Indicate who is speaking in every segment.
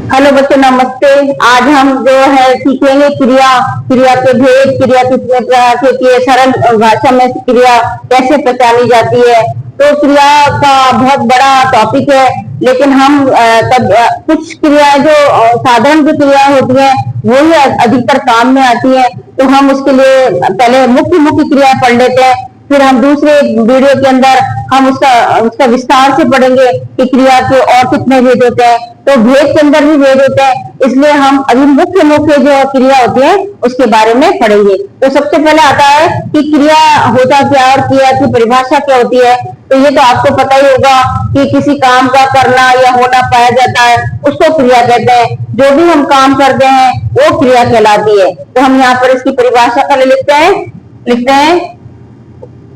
Speaker 1: Hello बच्चों, नमस्ते। आज हम जो है सीखेंगे क्रिया क्रिया के भेद, क्रिया कितने प्रकार की होती है, सरल भाषा में क्रिया कैसे पहचानी जाती है। तो क्रिया का बहुत बड़ा टॉपिक है, लेकिन हम कुछ क्रियाएं जो साधारण जो क्रिया होती है वो ही अधिकतर काम में आती है। तो हम उसके लिए पहले मुख्य मुख्य क्रिया पढ़ लेते हैं, फिर हम दूसरे वीडियो के अंदर हम उसका उसका विस्तार से पढ़ेंगे कि क्रिया के और कितने भेद होते हैं। तो भेद के अंदर भी भेद होते हैं, इसलिए हम अभी मुख्य मुख्य जो क्रिया होती है उसके बारे में पढ़ेंगे। तो सबसे पहले आता है कि क्रिया होता क्या और क्रिया की परिभाषा क्या होती है। तो ये तो आपको पता ही होगा कि किसी काम का करना या होना पाया जाता है उसको क्रिया कहते हैं। जो भी हम काम करते हैं वो क्रिया कहलाती है। तो हम यहाँ पर इसकी परिभाषा पहले लिखते हैं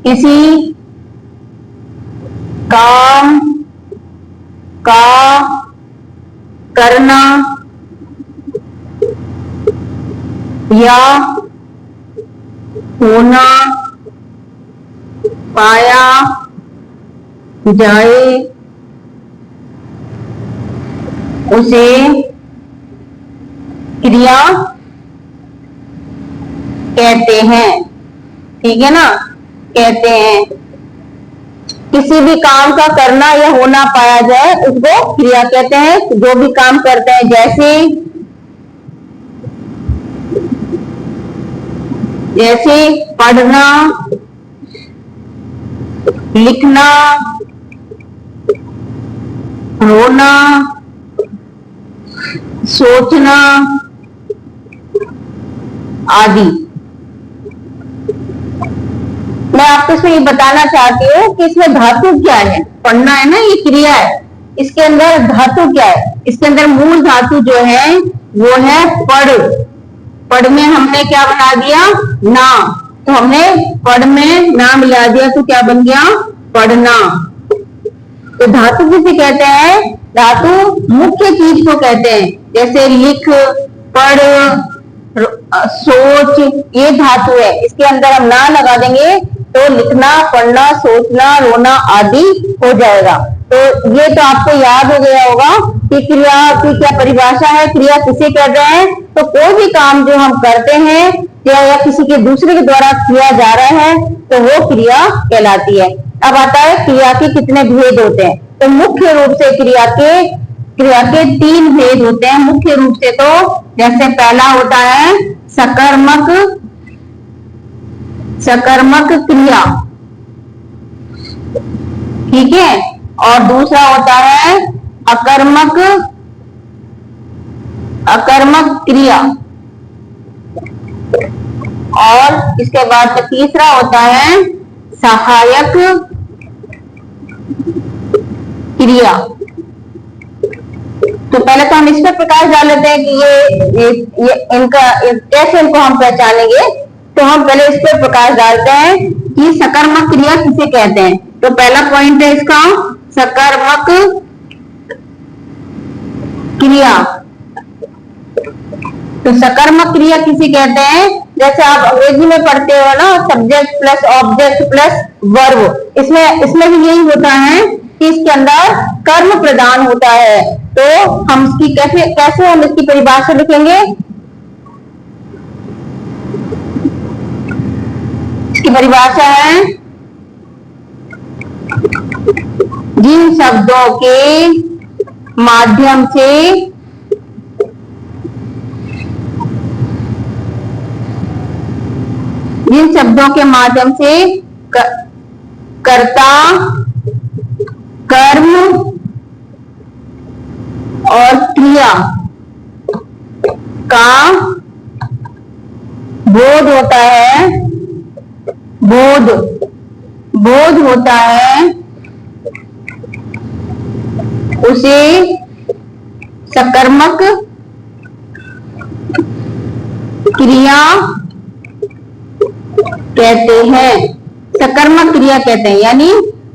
Speaker 1: किसी काम का करना या होना पाया जाए उसे क्रिया कहते हैं। ठीक है ना, कहते हैं किसी भी काम का करना या होना पाया जाए उसको क्रिया कहते हैं। जो भी काम करते हैं जैसे पढ़ना, लिखना, रोना, सोचना आदि। मैं आपको इसमें ये बताना चाहती हूँ कि इसमें धातु क्या है। पढ़ना है ना, ये क्रिया है, इसके अंदर धातु क्या है। इसके अंदर मूल धातु जो है वो है पढ़। पढ़ में हमने क्या बना दिया, ना। तो हमने पढ़ में ना मिला दिया तो क्या बन गया, पढ़ना। तो धातु किसे कहते हैं, धातु मुख्य चीज को कहते हैं। जैसे लिख, पढ़, सोच, ये धातु है। इसके अंदर हम ना लगा देंगे तो लिखना, पढ़ना, सोचना, रोना आदि हो जाएगा। तो ये तो आपको याद हो गया होगा कि क्रिया की क्या परिभाषा है, क्रिया किसे कहते हैं। तो कोई भी काम जो हम करते हैं या किसी के दूसरे के द्वारा किया जा रहा है तो वो क्रिया कहलाती है। अब आता है क्रिया के कितने भेद होते हैं। तो मुख्य रूप से क्रिया के 3 भेद होते हैं मुख्य रूप से। तो जैसे पहला होता है सकर्मक क्रिया, ठीक है। और दूसरा होता है अकर्मक क्रिया, और इसके बाद तीसरा होता है सहायक क्रिया। तो पहले तो हम इस पर प्रकाश डाल लेते हैं कि ये इनका कैसे इनको हम पहचानेंगे। तो हम पहले इस पर प्रकाश डालते हैं कि सकर्मक क्रिया किसे कहते हैं। तो पहला पॉइंट है इसका सकर्मक क्रिया। तो सकर्मक क्रिया किसे कहते हैं, जैसे आप अंग्रेजी में पढ़ते हो ना, subject plus object plus verb. इसमें भी यही होता है कि इसके अंदर कर्म प्रदान होता है। तो हम इसकी कैसे हम इसकी परिभाषा लिखेंगे। इसकी परिभाषा है जिन शब्दों के माध्यम से कर्ता, कर्म और क्रिया का बोध होता है उसे सकर्मक क्रिया कहते हैं। सकर्मक क्रिया कहते हैं, यानी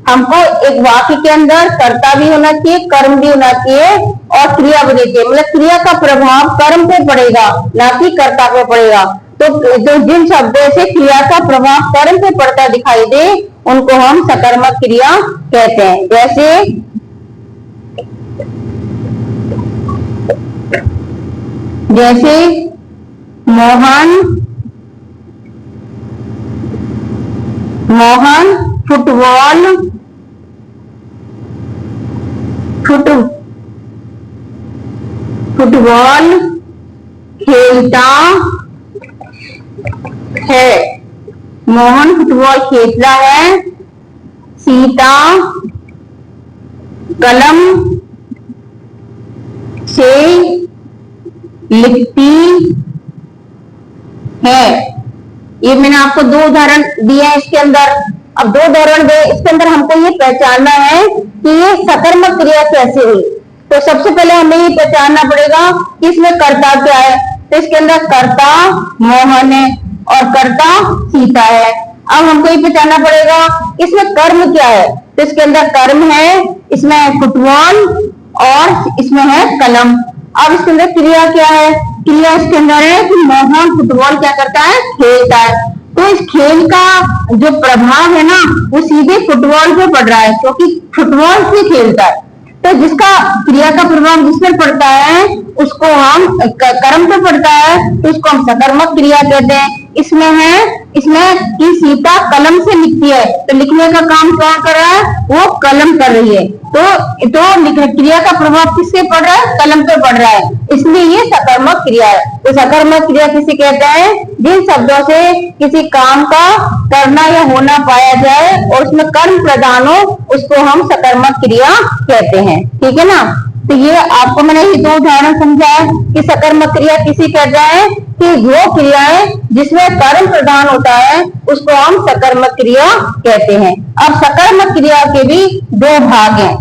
Speaker 1: हमको एक वाक्य के अंदर कर्ता भी होना चाहिए, कर्म भी होना चाहिए और क्रिया भी होनी चाहिए। मतलब क्रिया का प्रभाव कर्म पे पड़ेगा, ना कि कर्ता पे पड़ेगा। तो जिन शब्दों से क्रिया का प्रभाव कर्म पे पड़ता दिखाई दे उनको हम सकर्मक क्रिया कहते हैं। जैसे जैसे मोहन मोहन फुटबॉल फुटबॉल खेलता है। मोहन फुटबॉल खेलता है। सीता कलम से लिखती है। ये मैंने आपको दो उदाहरण दिए हैं इसके अंदर। अब दो उदाहरण दे, इसके अंदर हमको ये पहचानना है कि ये सकर्मक क्रिया कैसे हुई। तो सबसे पहले हमें ये पहचानना पड़ेगा कि इसमें कर्ता क्या है। तो इसके अंदर कर्ता मोहन है और कर्ता सीता है। अब हमको ये पहचानना पड़ेगा इसमें कर्म क्या है। तो इसके अंदर कर्म है, इसमें फुटबॉल और इसमें है कलम। अब इसके अंदर क्रिया क्या है। क्रिया इसके अंदर है कि मोहन फुटबॉल क्या करता है, खेलता है। तो इस खेल का जो प्रभाव है ना वो सीधे फुटबॉल पे पड़ रहा है, क्योंकि फुटबॉल से खेलता है। तो जिसका क्रिया का प्रभाव जिस पर पड़ता है उसको हम कर्म पे पड़ता है तो उसको हम सकर्मक क्रिया कहते हैं। इसमें कि सीता कलम से लिखती है, तो लिखने का काम कौन कर रहा है, वो कलम कर रही है। तो क्रिया का प्रभाव किससे पड़ रहा है, कलम पे पड़ रहा है, इसलिए ये सकर्मक क्रिया है। तो सकर्मक क्रिया किसे कहते हैं, जिन शब्दों से किसी काम का करना या होना पाया जाए और उसमें कर्म प्रदान हो, उसको हम सकर्मक क्रिया कहते हैं। ठीक है ना। तो ये आपको मैंने ये दो उदाहरण समझाया कि सकर्मक क्रिया किसी कहते हैं कि वो क्रियाएं जिसमें कर्म प्रदान होता है उसको हम सकर्मक क्रिया कहते हैं। अब सकर्मक क्रिया के भी दो भाग हैं।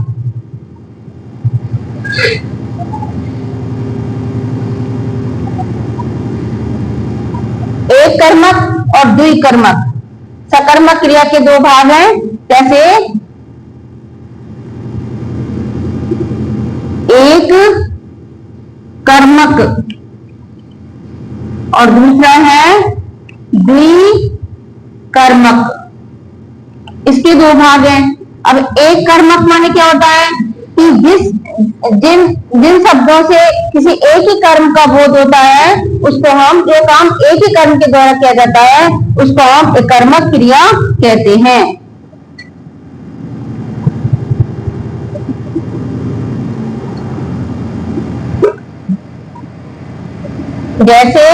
Speaker 1: एक कर्मक और द्विकर्मक। सकर्मक क्रिया के दो भाग हैं। जैसे एक कर्मक और दूसरा है द्विकर्मक। इसके दो भाग हैं। अब एक कर्मक माने क्या होता है कि जिन शब्दों से किसी एक ही कर्म का बोध होता है उसको हम, जो काम एक ही कर्म के द्वारा किया जाता है उसको हम कर्मक क्रिया कहते हैं। जैसे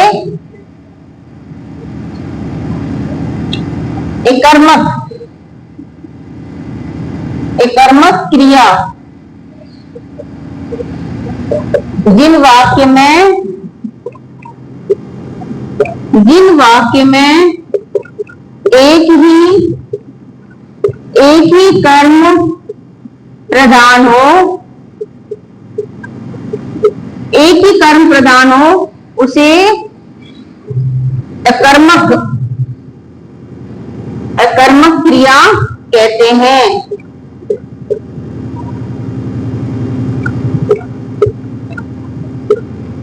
Speaker 1: एक कर्मक क्रिया जिन वाक्य में एक ही कर्म प्रधान हो उसे अकर्मक क्रिया कहते हैं।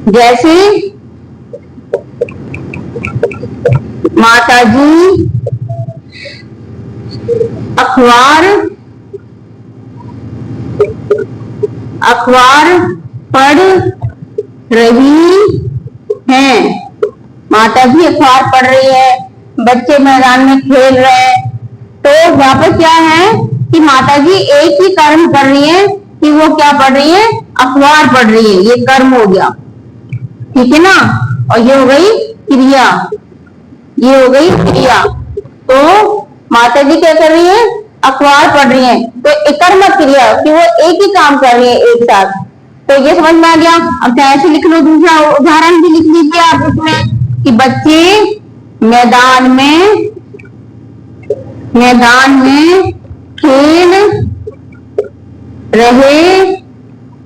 Speaker 1: जैसे माताजी अखबार पढ़ रही हैं। माताजी अखबार पढ़ रही है, बच्चे मैदान में खेल रहे हैं। तो वहां पर क्या है कि माताजी एक ही कर्म कर रही है कि वो क्या पढ़ रही है, अखबार पढ़ रही है। ये कर्म हो गया, ठीक है ना। और ये हो गई क्रिया। तो माताजी क्या कर रही है, अखबार पढ़ रही है। तो एक कर्मक क्रिया कि वो एक ही काम कर रही है एक साथ। तो ये समझ में आ गया। अब चाहे ऐसे लिख लो, दूसरा उदाहरण भी लिख लीजिए आप इसमें कि बच्चे मैदान में खेल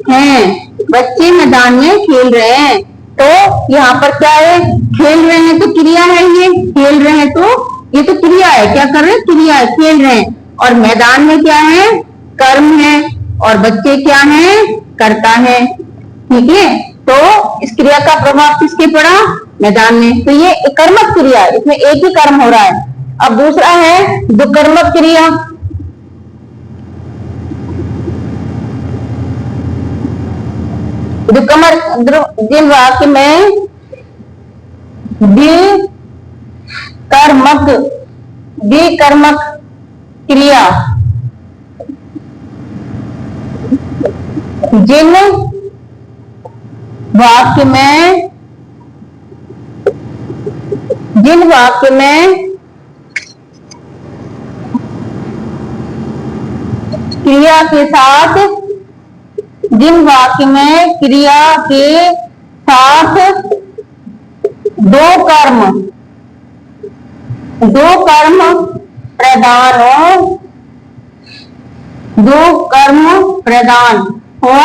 Speaker 1: रहे हैं। बच्चे मैदान में खेल रहे हैं। तो यहाँ पर क्या है, खेल रहे हैं तो क्रिया है, ये खेल रहे हैं तो ये तो क्रिया है। क्या कर रहे हैं, क्रिया है, खेल रहे हैं। और मैदान में क्या है, कर्म है। और बच्चे क्या है, कर्ता है। ठीक है। तो इस क्रिया का प्रभाव किसके पड़ा, मैदान में। तो ये कर्मक क्रिया, इसमें एक ही कर्म हो रहा है। अब दूसरा है दुकर्मक क्रिया। जिन वाक्य में विकर्मक क्रिया, जिन वाक्य में क्रिया के साथ दो कर्म प्रधान हो